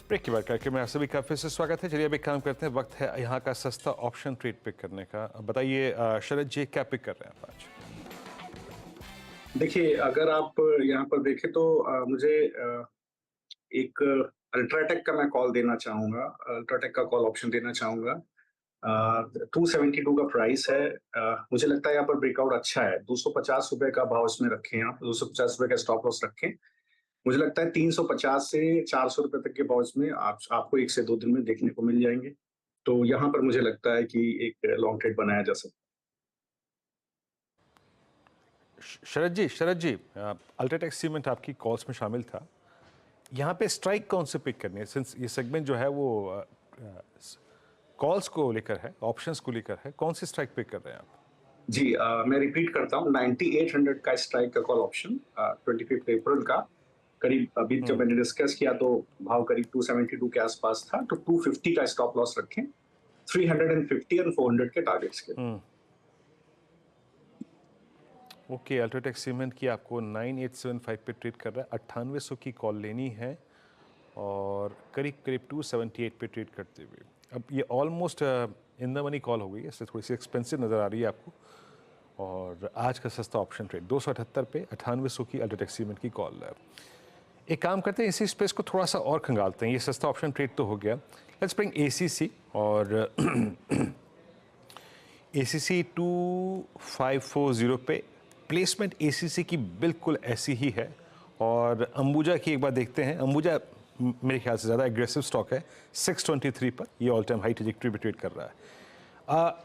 Break के बाद कार्यक्रम में आप सभी का फिर से स्वागत है। चलिए अब एक काम करते हैं, वक्त है यहाँ का सस्ता ऑप्शन ट्रेड पिक करने का। बताइए शरद जी, क्या पिक कर रहे हैं आप आज? देखिए, अगर आप यहाँ पर देखें तो मुझे एक अल्ट्राटेक का मैं कॉल देना चाहूँगा। अल्ट्राटेक का कॉल ऑप्शन देना चाहूँगा। 272 का प्राइस है। मुझे लगता है यहाँ पर ब्रेकआउट अच्छा है। ₹250 का भाव इसमें रखें आप, ₹250 का स्टॉप लॉस रखें। मुझे लगता है 350 से ₹400 तक के भाव इसमें आपको 1 से 2 दिन में देखने को मिल जाएँगे। तो यहाँ पर मुझे लगता है कि एक लॉन्ग ट्रेड बनाया जा सकता है। शरद जी, अल्ट्राटेक सीमेंट आपकी कॉल्स में शामिल था। यहाँ पे स्ट्राइक कौन से पिक करनी है, सिंस ये सेगमेंट जो है वो कॉल्स को लेकर है, ऑप्शंस को लेकर है, कौन सी स्ट्राइक पिक कर रहे हैं आप? जी, मैं रिपीट करता हूँ 9800 का स्ट्राइक का कॉल ऑप्शन 25 अप्रैल का करीब अभी जब मैंने डिस्कस किया तो भाव करीब 272 के आसपास था, तो 250 का स्टॉप लॉस रखें, 350 और 400 के टारगेट्स के। ओके, अल्ट्राटेक सीमेंट की आपको 9875 पे ट्रेड कर रहा है, 9800 की कॉल लेनी है और करीब करीब 278 पे ट्रेड करते हुए। अब ये almost in the money call हो गई है, इससे थोड़ी सी एक्सपेंसिव नज़र आ रही है आपको। और आज का सस्ता ऑप्शन ट्रेड 278 पे 9800 की अल्ट्राटेक सीमेंट की कॉल है। एक काम करते हैं, इसी स्पेस को थोड़ा सा और खंगालते हैं। ये सस्ता ऑप्शन ट्रेड तो हो गया, लेट्स ब्रिंग एसीसी। और एसीसी 2540 पे प्लेसमेंट एसीसी की बिल्कुल ऐसी ही है। और अंबुजा की एक बार देखते हैं। अंबुजा मेरे ख्याल से ज़्यादा एग्रेसिव स्टॉक है, 623 पर ये ऑल टाइम हाई ट्रेजेक्टरी पे ट्रेड कर रहा है।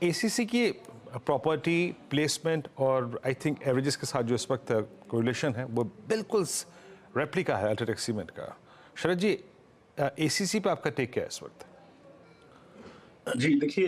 एसीसी की प्रॉपर्टी प्लेसमेंट और आई थिंक एवरेजेस के साथ जो इस वक्त कोरिलेशन है वो बिल्कुल रेप्लिका है अल्ट्राटेक सीमेंट का। शरद जी, एसीसी पे आपका टेक क्या है इस वक्त? जी, देखिए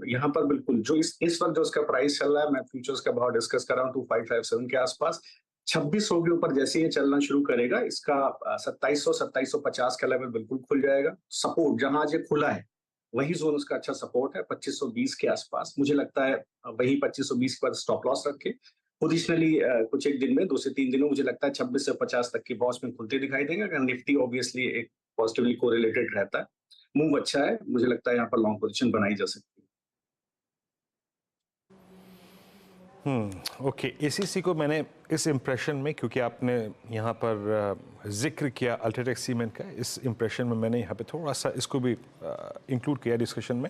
यहाँ पर बिल्कुल जो इस वक्त जो उसका प्राइस चल रहा है, मैं फ्यूचर्स का भाव डिस्कस कर रहा हूँ 2557 के आसपास। 2600 के ऊपर जैसे ये चलना शुरू करेगा, इसका 2700-2750 का लेवल बिल्कुल खुल जाएगा। सपोर्ट जहां आज ये खुला है, वही जोन उसका अच्छा सपोर्ट है 2520 के आसपास। मुझे लगता है वही 2520 पर स्टॉप लॉस रखे। पोजिशनली कुछ एक दिन में 2 से 3 दिनों मुझे लगता है 26 से 50 तक के बॉस में खुलते दिखाई देंगे। अगर निफ्टी ऑब्वियसली एक पॉजिटिवली कोरिलेटेड रहता है, मूव अच्छा है, मुझे लगता है यहाँ पर लॉन्ग पोजीशन बनाई जा सकती है। ओके, एसीसी को मैंने इस इम्प्रेशन में, क्योंकि आपने यहाँ पर जिक्र किया अल्ट्राटेक सीमेंट का, इस इम्प्रेशन में मैंने यहाँ पे थोड़ा सा इसको भी इंक्लूड किया डिस्कशन में।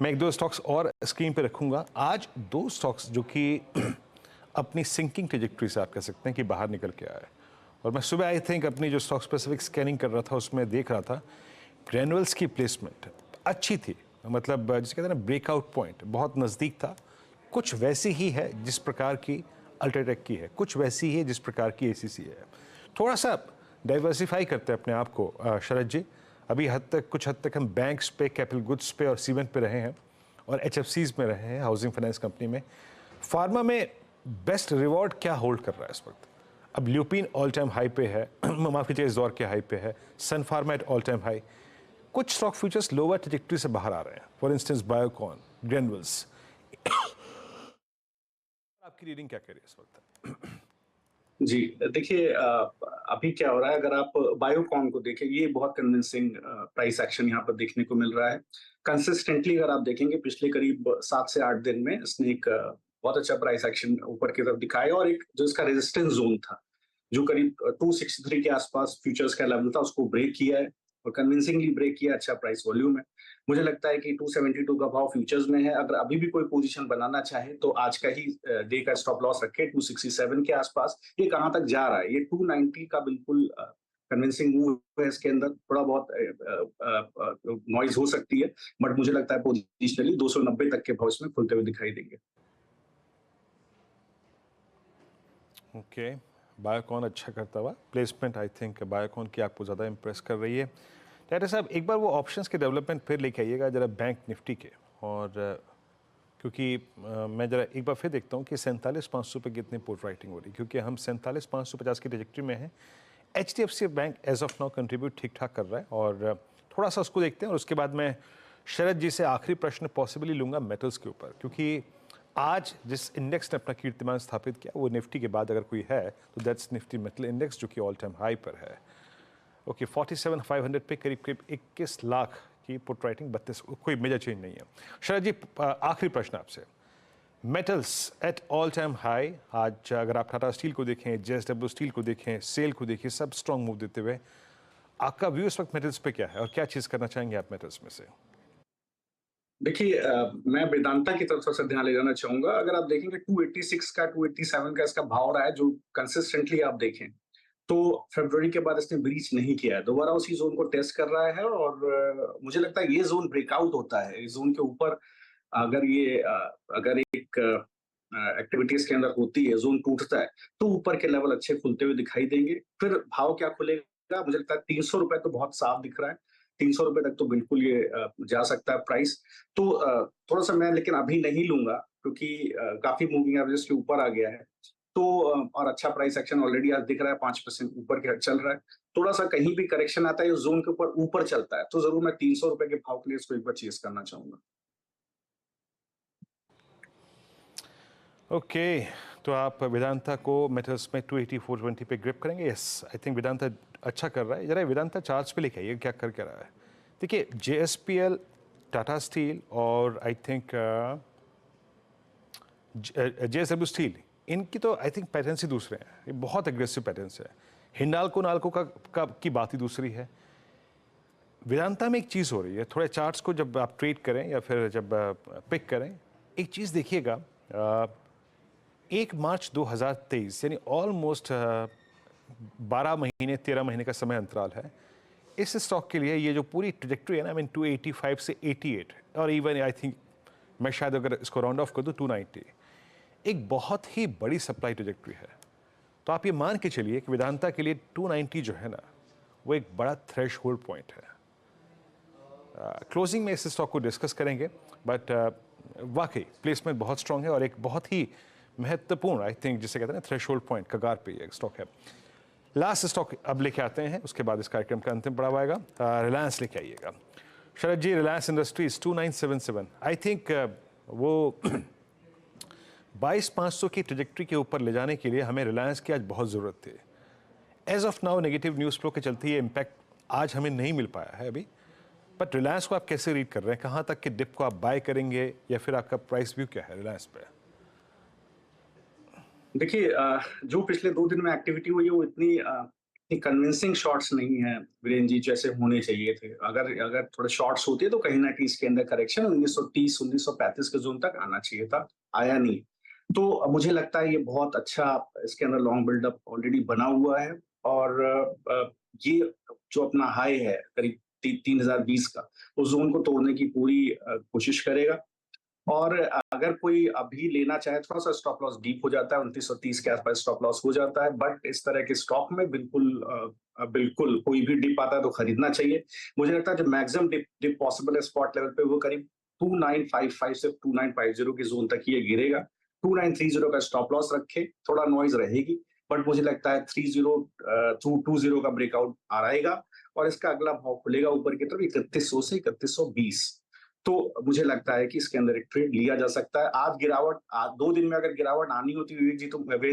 मैं एक दो स्टॉक्स और स्क्रीन पे रखूँगा आज। दो स्टॉक्स जो कि अपनी सिंकिंग ट्रेजेक्ट्री से आप कह सकते हैं कि बाहर निकल के आए। और मैं सुबह आई थिंक अपनी जो स्टॉक स्पेसिफिक स्कैनिंग कर रहा था उसमें देख रहा था ग्रैनुअल्स की प्लेसमेंट अच्छी थी, मतलब जिसे कहते हैं ना ब्रेकआउट पॉइंट बहुत नज़दीक था। कुछ वैसी ही है जिस प्रकार की अल्ट्राटेक की है, कुछ वैसी ही है जिस प्रकार की एसीसी है। थोड़ा सा डाइवर्सिफाई करते हैं अपने आप को शरद जी। अभी कुछ हद तक हम बैंक्स पे, कैपिटल गुड्स पे और सीमेंट पे रहे हैं और एचएफसीज में रहे हैं, हाउसिंग फाइनेंस कंपनी में। फार्मा में बेस्ट रिवॉर्ड क्या होल्ड कर रहा है इस वक्त? अब ल्यूपिन ऑल टाइम हाई पे है, माफ कीजिए इस दौर के हाई पे है, Sun Pharma at all time high. कुछ स्टॉक फ्यूचर्स लोअर ट्रेजेक्टरी से बाहर आ रहे हैं, फॉर इंस्टेंस बायोकॉन, ग्रैनुअल्स। आपकी रीडिंग क्या कह रही है इस वक्त? जी, देखिए अभी क्या हो रहा है, अगर आप बायोकॉन को देखें, ये बहुत कन्विंसिंग प्राइस एक्शन यहाँ पर देखने को मिल रहा है। कंसिस्टेंटली अगर आप देखेंगे पिछले करीब 7 से 8 दिन में इसने एक बहुत अच्छा प्राइस एक्शन ऊपर की तरफ दिखाया और एक जो इसका रेजिस्टेंस जोन था, जो करीब 263 के आसपास फ्यूचर्स का लेवल था, उसको ब्रेक किया है और कन्विंसिंगली ब्रेक किया। अच्छा प्राइस वॉल्यूम है। मुझे लगता है कि 272 का भाव फ्यूचर्स में है। अगर अभी भी कोई पोजीशन बनाना चाहे तो आज का ही डे का स्टॉप लॉस रखे 267 के आसपास। ये कहाँ तक जा रहा है? ये 290 का बिल्कुल कन्विंसिंग मूव है। इसके अंदर थोड़ा बहुत नॉइज हो सकती है, बट मुझे लगता है पोजिशनली 290 तक के भाव इसमें खुलते हुए दिखाई देंगे। ओके, बायोकॉन अच्छा करता हुआ प्लेसमेंट, आई थिंक बायोकॉन की आपको ज़्यादा इंप्रेस कर रही है। डॉक्टर साहब, एक बार वो ऑप्शंस के डेवलपमेंट फिर लेके आइएगा जरा बैंक निफ्टी के। और क्योंकि मैं जरा एक बार फिर देखता हूँ कि 47,500 पे कितनी पुट राइटिंग हो रही है, क्योंकि हम 47,550 की ट्रेजेक्टरी में हैं। HDFC bank as of now contribute ठीक ठाक कर रहा है और थोड़ा सा उसको देखते हैं और उसके बाद मैं शरद जी से आखिरी प्रश्न पॉसिबली लूँगा मेटल्स के ऊपर, क्योंकि आज जिस इंडेक्स ने अपना कीर्तिमान स्थापित किया वो निफ्टी के बाद अगर कोई है तो दैट्स निफ्टी मेटल इंडेक्स, जो कि ऑल टाइम हाई पर है। ओके 47,500 पे करीब करीब 21 लाख की पुट राइटिंग, 32, कोई मेजर चेंज नहीं है। शरद जी, आखिरी प्रश्न आपसे, metals eight all time high. आज अगर आप टाटा स्टील को देखें, जेएसडब्ल्यू स्टील को देखें, सेल को देखिए, सब स्ट्रॉन्ग मूव देते हुए, आपका व्यू इस वक्त मेटल्स पे क्या है और क्या चीज़ करना चाहेंगे आप मेटल्स में से? देखिए मैं वेदांता की तरफ से ध्यान ले जाना चाहूँगा। अगर आप देखेंगे 286 का 287 का इसका भाव रहा है जो कंसिस्टेंटली आप देखें, तो फ़रवरी के बाद इसने ब्रीच नहीं किया है। दोबारा उसी ज़ोन को टेस्ट कर रहा है और मुझे लगता है ये ज़ोन ब्रेकआउट होता है। इस ज़ोन के ऊपर अगर ये अगर एक एक्टिविटीज़ के अंदर होती है, ज़ोन टूटता है, तो ऊपर के लेवल अच्छे खुलते हुए दिखाई देंगे। फिर भाव क्या खुलेगा? मुझे लगता है ₹300 तो बहुत साफ दिख रहा है। ₹300 तक तो बिल्कुल ये जा सकता है प्राइस। तो थोड़ा-सा मैं लेकिन अभी नहीं लूँगा क्योंकि काफ़ी मूविंग एवरेज के ऊपर आ गया है। तो और अच्छा प्राइस एक्शन ऑलरेडी आज दिख रहा है 5% ऊपर के चल रहा है। थोड़ा-सा कहीं भी करेक्शन आता है, इस ज़ोन के ऊपर चलता है, तो ज़रूर मैं ₹300 के भाव के लिए इसको एक बार चेज़ करना चाहूँगा। ओके, तो आप वेदांता को मेटल्स में 280 420 पे ग्रिप करेंगे? यस, आई थिंक वेदांता अच्छा कर रहा है। जरा वेदांता चार्ट्स पे लेके आइए, क्या कर क्या रहा है। देखिए जेएसपीएल, टाटा स्टील और आई थिंक जेएसडब्ल्यू स्टील, इनकी तो आई थिंक पैटर्न्स ही दूसरे हैं, ये बहुत एग्रेसिव पैटर्न्स है। हिंडाल्को नाल्को की बात ही दूसरी है। वेदांता में एक चीज़ हो रही है, थोड़े चार्ट्स को जब आप ट्रेड करें या फिर जब पिक करें, एक चीज़ देखिएगा, 1 मार्च 2023 यानी ऑलमोस्ट 12 महीने 13 महीने का समय अंतराल है इस स्टॉक के लिए। ये जो पूरी ट्रेजेक्ट्री है ना, आई मीन 285 से 88 और इवन आई थिंक मैं शायद अगर इसको राउंड ऑफ कर दूँ 290, एक बहुत ही बड़ी सप्लाई ट्रेजेक्ट्री है। तो आप ये मान के चलिए कि वेदांता के लिए 290 जो है ना, वो एक बड़ा थ्रेश होल्ड पॉइंट है। क्लोजिंग में इस स्टॉक को डिस्कस करेंगे, बट वाकई प्लेसमेंट बहुत स्ट्रांग है और एक बहुत ही महत्वपूर्ण, आई थिंक जिसे कहते हैं ना थ्रेशोल्ड पॉइंट, कगार पे ये स्टॉक है। लास्ट स्टॉक अब लेके आते हैं, उसके बाद इस कार्यक्रम का अंतिम पड़ाव आएगा। रिलायंस लेके आइएगा शरद जी। रिलायंस इंडस्ट्रीज 2977, आई थिंक वो 22,500 की ट्रेजेक्ट्री के ऊपर ले जाने के लिए हमें रिलायंस की आज बहुत ज़रूरत थी। As of now negative news flow के चलते ये इम्पैक्ट आज हमें नहीं मिल पाया है अभी, बट रिलायंस को आप कैसे रीड कर रहे हैं? कहाँ तक के डिप को आप बाय करेंगे या फिर आपका प्राइस व्यू क्या है रिलायंस पे? देखिए जो पिछले 2 दिन में एक्टिविटी हुई है वो इतनी कन्विंसिंग शॉट्स नहीं है वीरेन जी जैसे होने चाहिए थे। अगर अगर थोड़े शॉट्स होते तो कहीं न कहीं इसके अंदर करेक्शन 1930 1935 के ज़ोन तक आना चाहिए था, आया नहीं। तो मुझे लगता है ये बहुत अच्छा इसके अंदर लॉन्ग बिल्डअप ऑलरेडी बना हुआ है और ये जो अपना हाई है करीब 3020 का, उस ज़ोन को तोड़ने की पूरी कोशिश करेगा। और अगर कोई अभी लेना चाहे थोड़ा-सा स्टॉप लॉस डीप हो जाता है, 2930 के आस-पास स्टॉप लॉस हो जाता है, बट इस तरह के स्टॉक में बिल्कुल कोई भी डिप आता है तो खरीदना चाहिए। मुझे लगता है जो मैक्सिमम डिप पॉसिबल है स्पॉट लेवल पे वो करीब 2955 से 2950 के ज़ोन तक ये गिरेगा। 2930 का स्टॉप लॉस रखें, थोड़ा नॉइज़ रहेगी, बट मुझे लगता है 220 का ब्रेकआउट आ आएगा और इसका अगला भाव खुलेगा ऊपर की तरफ 3100 से 3120। तो मुझे लगता है कि इसके अंदर एक ट्रेड लिया जा सकता है। आज गिरावट 2 दिन में अगर गिरावट आनी होती वीरेंद्र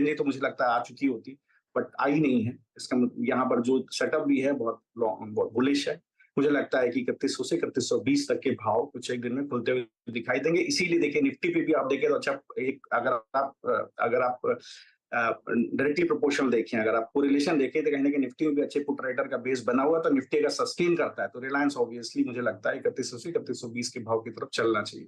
जी तो मुझे लगता है आ चुकी होती, बट आई नहीं है। इसका यहाँ पर जो सेटअप भी है बहुत बुलिश है। मुझे लगता है कि 3100 से 3120 तक के भाव कुछ एक दिन में खुलते हुए दिखाई देंगे। इसीलिए देखिए निफ्टी पे भी आप देखें तो अच्छा एक अगर आप डायरेक्टली प्रोपोर्शनल देखें, अगर आप कोरिलेशन देखें तो कहीं ना कहीं निफ्टी में भी अच्छे पुट राइटर का बेस बना हुआ है, तो निफ्टी अगर सस्टेन करता है तो रिलायंस ऑब्वियसली मुझे लगता है 3100 से 3120 के भाव की तरफ चलना चाहिए।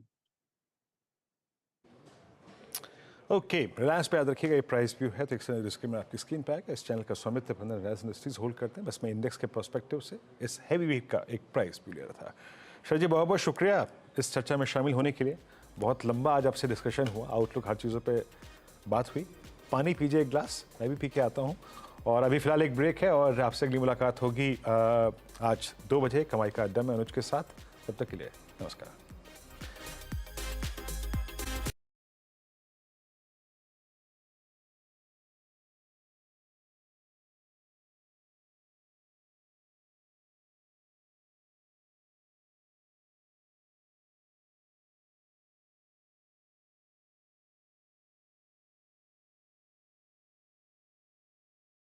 ओके, रिलायंस पे याद रखिएगा ये प्राइस व्यू है, तो एक डिस्क्लेमर आपकी स्क्रीन पे आएगा। इस चैनल का स्वामित्व अपना रिलायंस इंडस्ट्रीज होल्ड करते हैं। बस मैं इंडेक्स के पर्सपेक्टिव से इस हैवी वीक का एक प्राइस व्यू ले रहा था। शरद जी बहुत बहुत शुक्रिया इस चर्चा में शामिल होने के लिए। बहुत लंबा आज आपसे डिस्कशन हुआ, आउटलुक हर चीज़ों पर बात हुई। पानी पीजिए एक ग्लास, मैं भी पी के आता हूँ। और अभी फिलहाल एक ब्रेक है और आपसे अगली मुलाकात होगी आज 2 बजे कमाई का अड्डा में अनुज के साथ। तब तक के लिए नमस्कार।